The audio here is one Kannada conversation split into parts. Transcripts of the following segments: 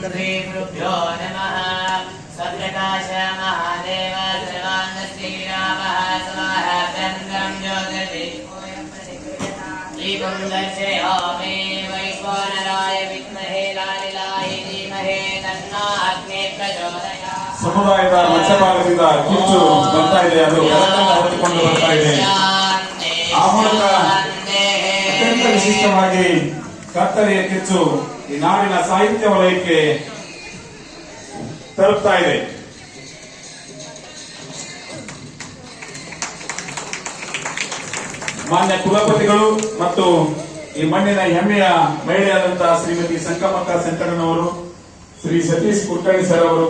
श्रीगुरुभ्यो नमः। सत्यकाश महादेव श्रीरामः समाहतं ज्योतिर्दीपं दर्शयामि वैश्वानराय विद्महे लालिलाय धीमहि तन्नो अग्निः प्रचोदयात्। ಸಮುದಾಯದ ಮಧ್ಯಭಾಗದಿಂದ ಕಿಚ್ಚು ಬರ್ತಾ ಇದೆ, ಅದು ಬೆಳಕನ್ನು ಹೊತ್ತುಕೊಂಡು ಬರ್ತಾ ಇದೆ. ಆ ಮೂಲಕ ಅತ್ಯಂತ ವಿಶಿಷ್ಟವಾಗಿ ಕತ್ತಲೆಯ ಕಿಚ್ಚು ಈ ನಾಡಿನ ಸಾಹಿತ್ಯ ವಲಯಕ್ಕೆ ತಲುಪ್ತಾ ಇದೆ. ಮಾನ್ಯ ಕುಲಪತಿಗಳು ಮತ್ತು ಈ ಮಣ್ಣಿನ ಹೆಮ್ಮೆಯ ಮಹಿಳೆಯಾದಂತಹ ಶ್ರೀಮತಿ ಸಂಕಮಕ್ಕ ಸಂಕಣ್ಣನವರು, ಶ್ರೀ ಸತೀಶ್ ಕುಲಕರ್ಣಿ ಸರ್ ಅವರು,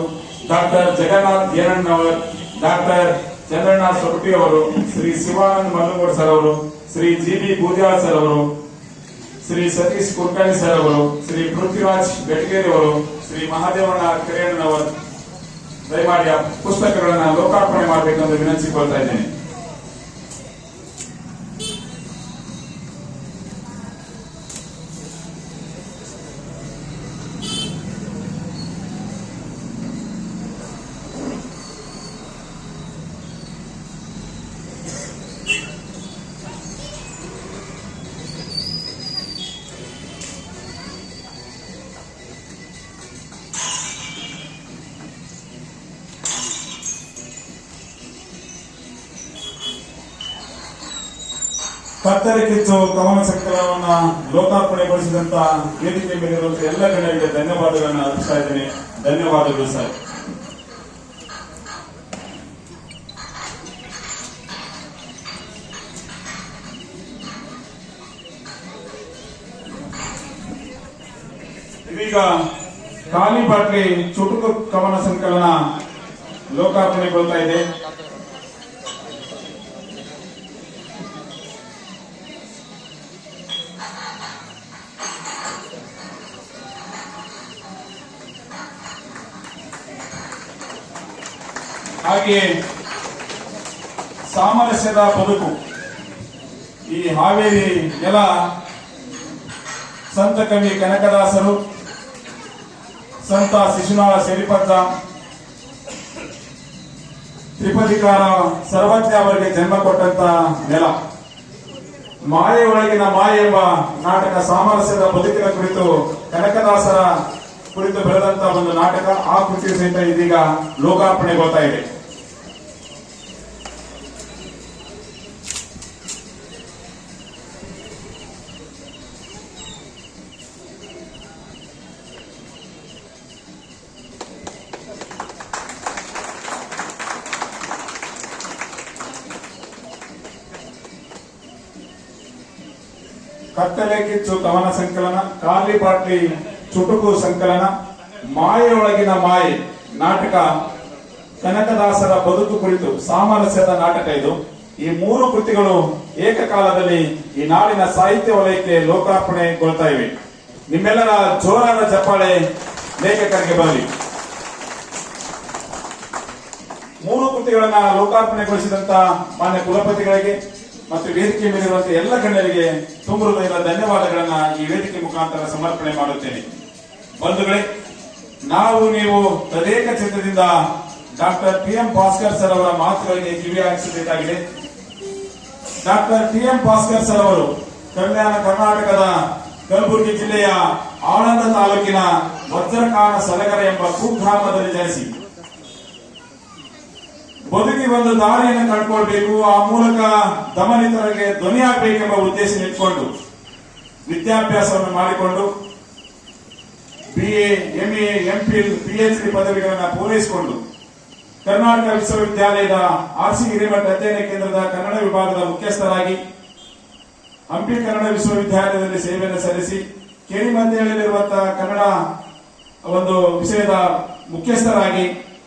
ಡಾಕ್ಟರ್ ಜಗನ್ನಾಥ್ ಏನಣ್ಣವರ್, ಡಾಕ್ಟರ್ ಚಂದ್ರಣ್ಣ ಸೊರಟಿ ಅವರು, ಶ್ರೀ ಶಿವಾನಂದ್ ಮಲ್ಲುಗೋಡ್ ಸರ್ ಅವರು, ಶ್ರೀ ಜಿ.ಬಿ. ಬೂದ್ಯಾಳ್ ಸರ್ ಅವರು, ಶ್ರೀ ಸತೀಶ್ ಕುಲಕರ್ಣಿ ಸರ್ ಅವರು, ಶ್ರೀ ಪೃಥ್ವಿರಾಜ್ ಬೆಟಗೇರಿ ಅವರು, ಶ್ರೀ ಮಹಾದೇವಣ್ಣ ಕೆರೆಯಣ್ಣನವರು ದಯಮಾಡಿ ಆ ಪುಸ್ತಕಗಳನ್ನು ಲೋಕಾರ್ಪಣೆ ಮಾಡಬೇಕೆಂದು ವಿನಂತಿಸಿಕೊಳ್ತಾ ಇದ್ದೇನೆ. ಕತ್ತಲೆ ಕಿಚ್ಚು ಕವನ ಸಂಕಲನವನ್ನ ಲೋಕಾರ್ಪಣೆಗೊಳಿಸಿದಂತ ವೇದಿಕೆ ಮೇಲಿರುವಂತಹ ಎಲ್ಲ ಗಣ್ಯರಿಗೆ ಧನ್ಯವಾದಗಳನ್ನು ಅರ್ಪಿಸ್ತಾ ಇದ್ದೇನೆ. ಧನ್ಯವಾದಗಳು ಸರ್. ಇದೀಗ ಖಾಲಿ ಬಾಟ್ಲಿ ಚುಟುಕು ಕವನ ಸಂಕಲನ ಲೋಕಾರ್ಪಣೆಗೊಳ್ತಾ ಇದೆ. ಹಾಗೆಯೇ ಸಾಮರಸ್ಯದ ಬದುಕು, ಈ ಹಾವೇರಿ ನೆಲ ಸಂತ ಕವಿ ಕನಕದಾಸರು, ಸಂತ ಶಿಶುನಾಳ ಸಿರಿಪಂತ, ತ್ರಿಪದಿಕಾರ ಸರ್ವಜ್ಞ ಅವರಿಗೆ ಜನ್ಮ ಕೊಟ್ಟಂತ ನೆಲ. ಮಾಯೆ ಒಳಗಿನ ಮಾಯೆ ಎಂಬ ನಾಟಕ ಸಾಮರಸ್ಯದ ಬದುಕಿನ ಕುರಿತು ಕನಕದಾಸರ ಕುರಿತು ಬರೆದಂತ ಒಂದು ನಾಟಕ. ಆ ಕೃತಿ ಸಹಿತ ಇದೀಗ ಲೋಕಾರ್ಪಣೆಗೊಳ್ತಾ ಇದೆ. ಕತ್ತಲೆ ಕಿಚ್ಚು ಕವನ ಸಂಕಲನ, ಖಾಲಿ ಬಾಟ್ಲಿ ಚುಟುಕು ಸಂಕಲನ, ಮಾಯೆಯೊಳಗಿನ ಮಾಯೆ ನಾಟಕ, ಕನಕದಾಸರ ಬದುಕು ಕುರಿತು ಸಾಮರಸ್ಯದ ನಾಟಕ. ಇದು ಈ ಮೂರು ಕೃತಿಗಳು ಏಕಕಾಲದಲ್ಲಿ ಈ ನಾಡಿನ ಸಾಹಿತ್ಯ ವಲಯಕ್ಕೆ ಲೋಕಾರ್ಪಣೆಗೊಳ್ತಾ ಇವೆ. ನಿಮ್ಮೆಲ್ಲರ ಜೋರಾದ ಚಪ್ಪಾಳೆ ಲೇಖಕರಿಗೆ ಬರಲಿ. ಮೂರು ಕೃತಿಗಳನ್ನ ಲೋಕಾರ್ಪಣೆಗೊಳಿಸಿದಂತ ಮಾನ್ಯ ಕುಲಪತಿಗಳಿಗೆ ಮತ್ತು ವೇದಿಕೆ ಮೇಲಿರುವಂತಹ ಎಲ್ಲ ಗಣ್ಯರಿಗೆ ತುಂಬ ಹೃದಯದ ಧನ್ಯವಾದಗಳನ್ನ ಈ ವೇದಿಕೆ ಮುಖಾಂತರ ಸಮರ್ಪಣೆ ಮಾಡುತ್ತೇನೆ. ಬಂಧುಗಳೇ, ನಾವು ನೀವು ತದೇಕ ಚಿತ್ರದಿಂದ ಡಾಕ್ಟರ್ ಟಿ.ಎಂ. ಭಾಸ್ಕರ್ ಸರ್ ಅವರ ಮಾತುಗಳಿಗೆ ಕಿವಿ ಹಾಕಿಸಬೇಕಾಗಿದೆ. ಡಾಕ್ಟರ್ ಟಿ.ಎಂ. ಭಾಸ್ಕರ್ ಸರ್ ಅವರು ಕಲ್ಯಾಣ ಕರ್ನಾಟಕದ ಕಲಬುರಗಿ ಜಿಲ್ಲೆಯ ಆಳಂದ ತಾಲೂಕಿನ ವಜ್ರಕಾನ ಸಲಗರ ಎಂಬ ಕುಗ್ರಾಮದಲ್ಲಿ ಜನಿಸಿ ಬದುಕಿ ಒಂದು ದಾರಿಯನ್ನು ಕಂಡುಕೊಳ್ಬೇಕು, ಆ ಮೂಲಕ ದಮನಿತರಿಗೆ ಧ್ವನಿಯಾಗಬೇಕೆಂಬ ಉದ್ದೇಶ ಇಟ್ಕೊಂಡು ವಿದ್ಯಾಭ್ಯಾಸವನ್ನು ಮಾಡಿಕೊಂಡು BA, MA, MPhil, PhD ಪದವಿಗಳನ್ನು ಪೂರೈಸಿಕೊಂಡು ಕರ್ನಾಟಕ ವಿಶ್ವವಿದ್ಯಾಲಯದ RC ಹಿರೇಮಠ ಅಧ್ಯಯನ ಕೇಂದ್ರದ ಕನ್ನಡ ವಿಭಾಗದ ಮುಖ್ಯಸ್ಥರಾಗಿ ಹಂಪಿ ಕನ್ನಡ ವಿಶ್ವವಿದ್ಯಾಲಯದಲ್ಲಿ ಸೇವೆಯನ್ನು ಸಲ್ಲಿಸಿ ಕೇಳಿಮದ್ದೆಯಲ್ಲಿರುವಂತಹ ಕನ್ನಡ ಒಂದು ವಿಷಯದ ಮುಖ್ಯಸ್ಥರಾಗಿ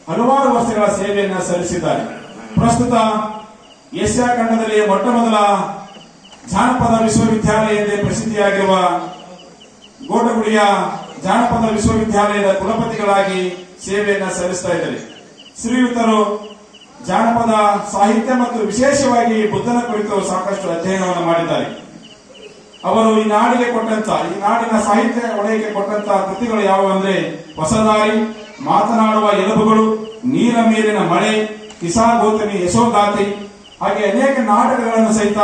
ಹಲವಾರು ವರ್ಷಗಳ ಸೇವೆಯನ್ನು ಸಲ್ಲಿಸಿದ್ದಾರೆ. ಪ್ರಸ್ತುತ ಏಷ್ಯಾ ಖಂಡದಲ್ಲಿ ಮೊಟ್ಟ ಮೊದಲ ಜಾನಪದ ವಿಶ್ವವಿದ್ಯಾಲಯ ಎಂದೇ ಪ್ರಸಿದ್ಧಿಯಾಗಿರುವ ಗೋಟಗುಡಿಯ ಜಾನಪದ ವಿಶ್ವವಿದ್ಯಾಲಯದ ಕುಲಪತಿಗಳಾಗಿ ಸೇವೆಯನ್ನು ಸಲ್ಲಿಸ್ತಾ ಇದ್ದಾರೆ. ಶ್ರೀಯುತರು ಜಾನಪದ ಸಾಹಿತ್ಯ ಮತ್ತು ವಿಶೇಷವಾಗಿ ಬುದ್ಧನ ಕುರಿತು ಸಾಕಷ್ಟು ಅಧ್ಯಯನವನ್ನು ಮಾಡಿದ್ದಾರೆ. ಅವರು ಈ ನಾಡಿಗೆ ಕೊಟ್ಟಂತ, ಈ ನಾಡಿನ ಸಾಹಿತ್ಯ ವಲಯಕ್ಕೆ ಕೊಟ್ಟಂತ ಕೃತಿಗಳು ಯಾವುವು ಅಂದ್ರೆ ಹೊಸದಾರಿ, ಮಾತನಾಡುವ ಎಲುಬುಗಳು, ನೀರ ಮೇಲಿನ ಮಳೆ, ಕಿಸಾ ಗೌತಮಿ ಯಶೋಗಾತಿ, ಹಾಗೆ ಅನೇಕ ನಾಟಕಗಳನ್ನು ಸಹಿತ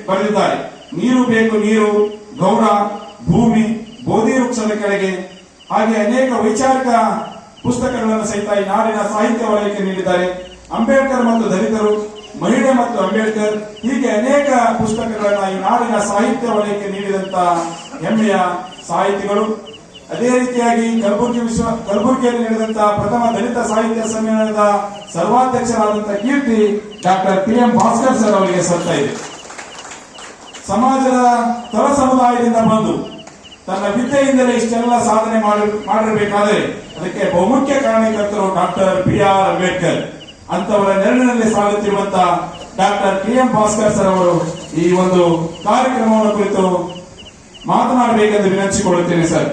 ಬರೆದಿದ್ದಾರೆ. ನೀರು ಬೇಕು ನೀರು, ಗೌರ, ಭೂಮಿ, ಬೋಧಿ ವೃಕ್ಷದ ಕೆಳಗೆ, ಹಾಗೆ ಅನೇಕ ವೈಚಾರಿಕ ಪುಸ್ತಕಗಳನ್ನು ಸಹಿತ ಈ ನಾಡಿನ ಸಾಹಿತ್ಯ ವಲಯಕ್ಕೆ ನೀಡಿದ್ದಾರೆ. ಅಂಬೇಡ್ಕರ್ ಮತ್ತು ದಲಿತರು, ಮಹಿಳೆ ಮತ್ತು ಅಂಬೇಡ್ಕರ್, ಹೀಗೆ ಅನೇಕ ಪುಸ್ತಕಗಳನ್ನ ಈ ನಾಡಿನ ಸಾಹಿತ್ಯ ವಲಯಕ್ಕೆ ನೀಡಿದಂತ ಹೆಮ್ಮೆಯ ಸಾಹಿತಿಗಳು. ಅದೇ ರೀತಿಯಾಗಿ ಕಲಬುರಗಿಯಲ್ಲಿ ನಡೆದಂತಹ ಪ್ರಥಮ ದಲಿತ ಸಾಹಿತ್ಯ ಸಮ್ಮೇಳನದ ಸರ್ವಾಧ್ಯಕ್ಷರಾದಂತಹ ಕೀರ್ತಿ ಡಾಕ್ಟರ್ PM ಭಾಸ್ಕರ್ ಸರ್ ಅವರಿಗೆ ಸಲ್ತಾ ಇದೆ. ಸಮಾಜದ ತಳ ಸಮುದಾಯದಿಂದ ಬಂದು ತನ್ನ ವಿದ್ಯೆಯಿಂದಲೇ ಇಷ್ಟೆಲ್ಲ ಸಾಧನೆ ಮಾಡಿರಬೇಕಾದ್ರೆ ಅದಕ್ಕೆ ಬಹುಮುಖ್ಯ ಕಾರಣಕರ್ತರು ಡಾಕ್ಟರ್ BR ಅಂಬೇಡ್ಕರ್. ಅಂತವರ ನೆರಳಿನಲ್ಲಿ ಸಾಗುತ್ತಿರುವಂತಹ ಡಾಕ್ಟರ್ PM ಭಾಸ್ಕರ್ ಸರ್ ಅವರು ಈ ಒಂದು ಕಾರ್ಯಕ್ರಮವನ್ನು ಕುರಿತು ಮಾತನಾಡಬೇಕೆಂದು ವಿನಂತಿಸಿಕೊಳ್ಳುತ್ತೇನೆ ಸರ್.